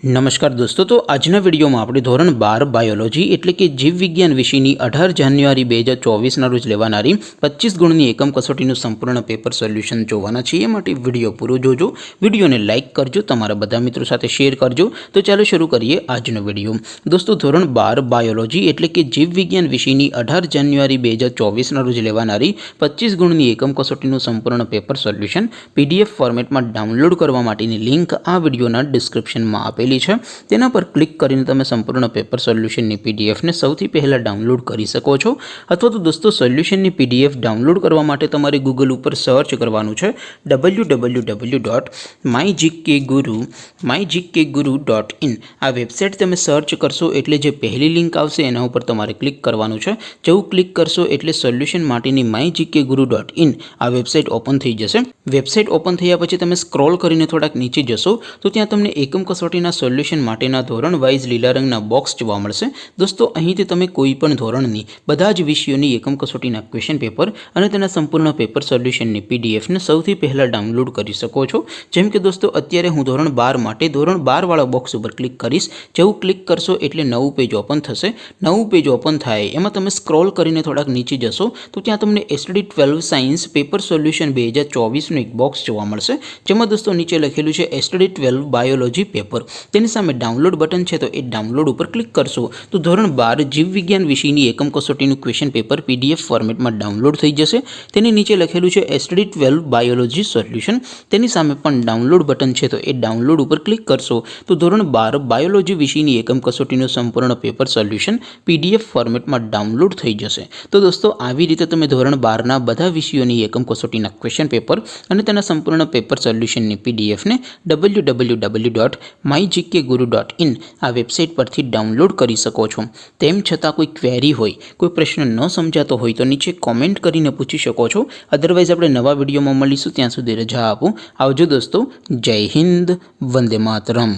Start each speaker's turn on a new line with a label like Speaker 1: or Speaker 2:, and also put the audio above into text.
Speaker 1: नमस्कार दोस्तों, तो आजना विडियो में આપણે ધોરણ 12 બાયોલોજી એટલે કે જીવ વિજ્ઞાન વિષયની 18 જાન્યુઆરી 2024 ના રોજ લેવાનારી 25 ગુણની એકમ કસોટીનું સંપૂર્ણ પેપર સોલ્યુશન જોવાના છીએ। માટે વિડિયો પૂરો જોજો, વિડિયોને લાઈક કરજો, તમારા બધા મિત્રો સાથે શેર કરજો। તો ચાલો શરૂ કરીએ આજનો વિડિયો। દોસ્તો, ધોરણ 12 બાયોલોજી એટલે કે જીવ વિજ્ઞાન વિષયની 18 જાન્યુઆરી 2024 ના રોજ લેવાનારી 25 ગુણની એકમ કસોટીનું સંપૂર્ણ પેપર સોલ્યુશન PDF ફોર્મેટમાં ડાઉનલોડ કરવા માટેની લિંક આ વિડિયોના ડિસ્ક્રિપ્શનમાં આપેલી છે। તેના પર ક્લિક કરીને તમે સંપૂર્ણ પેપર સોલ્યુશનની PDF ને સૌથી પહેલા ડાઉનલોડ કરી શકો છો। અથવા તો દોસ્તો, સોલ્યુશનની PDF ડાઉનલોડ કરવા માટે તમારે ગૂગલ ઉપર સર્ચ કરવાનું છે www.mygkguru.in। આ વેબસાઇટ તમે સર્ચ કરશો એટલે જે પહેલી લિંક આવશે એના ઉપર તમારે ક્લિક કરવાનું છે। જેવું ક્લિક કરશો એટલે સોલ્યુશન માટેની mygkguru.in આ વેબસાઇટ ઓપન થઈ જશે। વેબસાઇટ ઓપન થયા પછી તમે સ્ક્રોલ કરીને થોડાક નીચે જશો તો ત્યાં તમને એકમ કસોટીના સોલ્યુશન માટેના ધોરણ વાઇઝ લીલા રંગના બોક્સ જોવા મળશે। દોસ્તો, અહીંથી તમે કોઈ પણ ધોરણની બધા જ વિષયોની એકમ કસોટીના ક્વેશ્ચન પેપર અને તેના સંપૂર્ણ પેપર સોલ્યુશનની PDF ને સૌથી પહેલા ડાઉનલોડ કરી શકો છો। જેમ કે દોસ્તો, અત્યારે હું ધોરણ 12 માટે ધોરણ 12 વાળા બોક્સ ઉપર ક્લિક કરીશ। જેવું ક્લિક કરશો એટલે નવું પેજ ઓપન થશે। નવું પેજ ઓપન થાય એમાં તમે સ્ક્રોલ કરીને થોડાક નીચે જશો તો ત્યાં તમને STD 12 સાયન્સ પેપર સોલ્યુશન 2024 નું એક બોક્સ જોવા મળશે, જેમાં દોસ્તો નીચે લખેલું છે STD 12 બાયોલોજી પેપર। તેની સામે ડાઉનલોડ બટન છે, તો એ ડાઉનલોડ ઉપર ક્લિક કરશો તો ધોરણ 12 જીવ વિજ્ઞાન વિષયની એકમ કસોટીનું ક્વેશ્ચન પેપર PDF ફોર્મેટમાં ડાઉનલોડ થઈ જશે। તેની નીચે લખેલું છે STD 12 બાયોલોજી સોલ્યુશન। તેની સામે પણ ડાઉનલોડ બટન છે, તો એ ડાઉનલોડ ઉપર ક્લિક કરશો તો ધોરણ 12 બાયોલોજી વિષયની એકમ કસોટીનું સંપૂર્ણ પેપર સોલ્યુશન PDF ફોર્મેટમાં ડાઉનલોડ થઈ જશે। તો દોસ્તો, આવી રીતે તમે ધોરણ 12 ના બધા વિષયોની એકમ કસોટીના ક્વેશ્ચન પેપર અને તેના સંપૂર્ણ પેપર સોલ્યુશનની PDF ને www.mygkguru.in આ વેબસાઇટ પરથી ડાઉનલોડ કરી શકો છો। તેમ છતાં કોઈ ક્વેરી હોય, કોઈ પ્રશ્ન ન સમજાતો હોય તો નીચે કોમેન્ટ કરીને પૂછી શકો છો। અધરવાઇઝ આપણે નવા વિડીયોમાં મળીશું, ત્યાં સુધી રજા આપો। આવજો દોસ્તો, જય હિન્દ, વંદે માતરમ।